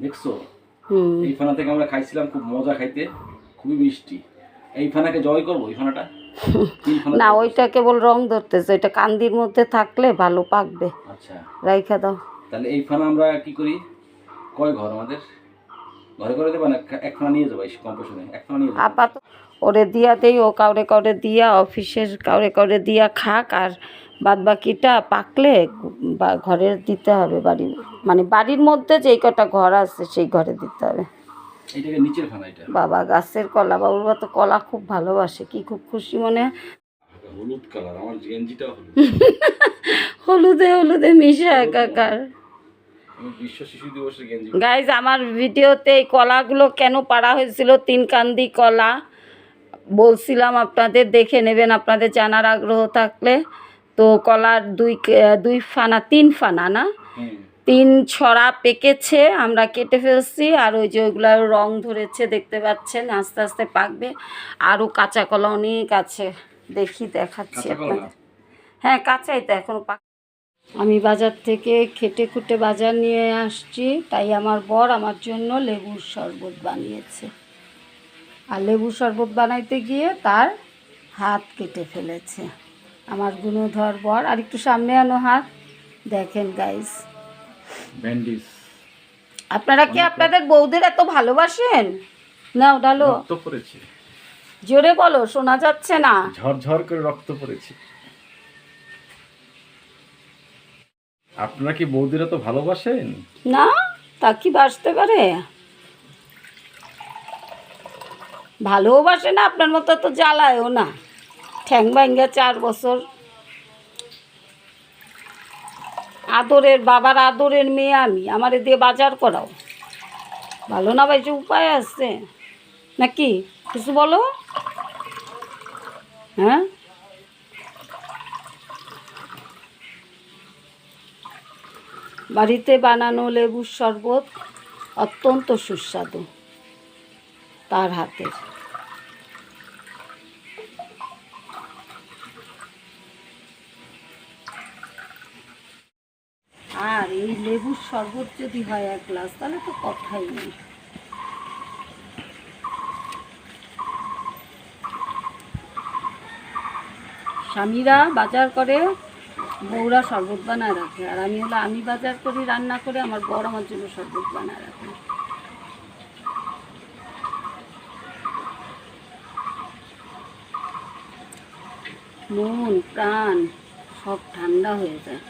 দেখছো? এই ফানা থেকে আমরা খাইছিলাম, খুব মজা খাইতে, খুবই মিষ্টি। এই ফানাকে জয় করবো, এই ফানাটা না, ওইটা কেবল রং ধরতেছে, এটা কান্দির মধ্যে থাকলে ভালো পাকবে। আচ্ছা, রাইখা দাও। তাহলে এই ফানা আমরা কি করি, কয় ঘর আমাদের ঘরে করে দেবো না, এক ফানা নিয়ে যাবো, এই কম্পোশনে এক ফানা নিয়ে যাবো। আপাতত ওরে দিয়া দেই, ও কাউরে কাউরে দিয়া, অফিসের কাউরে কাউরে দিয়া খাক, আর বাদ বাকিটা পাকলে ঘরের দিতে হবে, বাড়ির মানে বাড়ির মধ্যে যেই কটা ঘর আছে সেই ঘরে দিতে হবে। এইটাকে নিচের ফানা, এটা বাবা গাছের কলা, বাবুর তো কলা খুব ভালোবাসে, কি খুব খুশি মনে হয়। হলুদ কালার, আমার গেঞ্জিটা হলুদে হলুদে মিশে একাকার। বিশ্ব শিশু দিবসের গেঞ্জি। গাইজ, আমার ভিডিওতে এই কলাগুলো কেন পাড়া হয়েছিল, তিনকান্দি কলা, বলছিলাম আপনাদের, দেখে নেবেন আপনাদের জানার আগ্রহ থাকলে। তো কলার দুই ফানা, 3 ফানা না, 3 ছড়া পেকেছে, আমরা কেটে ফেলছি। আর ওই যে ওইগুলোর রং ধরেছে দেখতে পাচ্ছেন, আস্তে আস্তে পাকবে। আরও কাঁচা কলা অনেক আছে, দেখাচ্ছি আপনাদের। হ্যাঁ, কাঁচাই তো, এখন পাক। আমি বাজার থেকে খেটে খুঁটে বাজার নিয়ে আসছি, তাই আমার বর আমার জন্য লেবুর শরবত বানিয়েছে। আর লেবুর শরবত বানাইতে গিয়ে তার হাত কেটে ফেলেছে আমার গুণধর বর। আর একটু সামনে আনো হাত, দেখেন গাইস, ব্যান্ডিজ। আপনারা কি আপনাদের বউদের এত ভালোবাসেন? নাও ডালো, রক্ত পড়েছে, জোরে বলো, শোনা যাচ্ছে না। ঝরঝর করে রক্ত পড়েছে। আপনারা কি বৌদিরা তো ভালোবাসেন না? তা কি বাসতে পারে? ভালোবাসে না, আপনার মতো তো জ্বালায়ও না। ঠ্যাং ভাঙ্গা 4 বছর, আদরের বাবার আদরের মেয়ে আমি, আমারে দিয়ে বাজার করাও। ভালো না ভাই, যে উপায় আছে নাকি? কিছু বলো। হ্যাঁ, বাড়িতে বানানো লেবুর শরবত অত্যন্ত সুস্বাদু তার হাতের। আর এই লেবুর শরবত যদি হয় 1 গ্লাস, তাহলে তো কথাই নেই। স্বামীরা বাজার করে, বউরা শরবত বানায় রাখে, আর আমি বাজার করি, রান্না করে, আমার বর আমার জন্য শরবত বানায় রাখে। মন প্রাণ সব ঠান্ডা হয়ে যায়।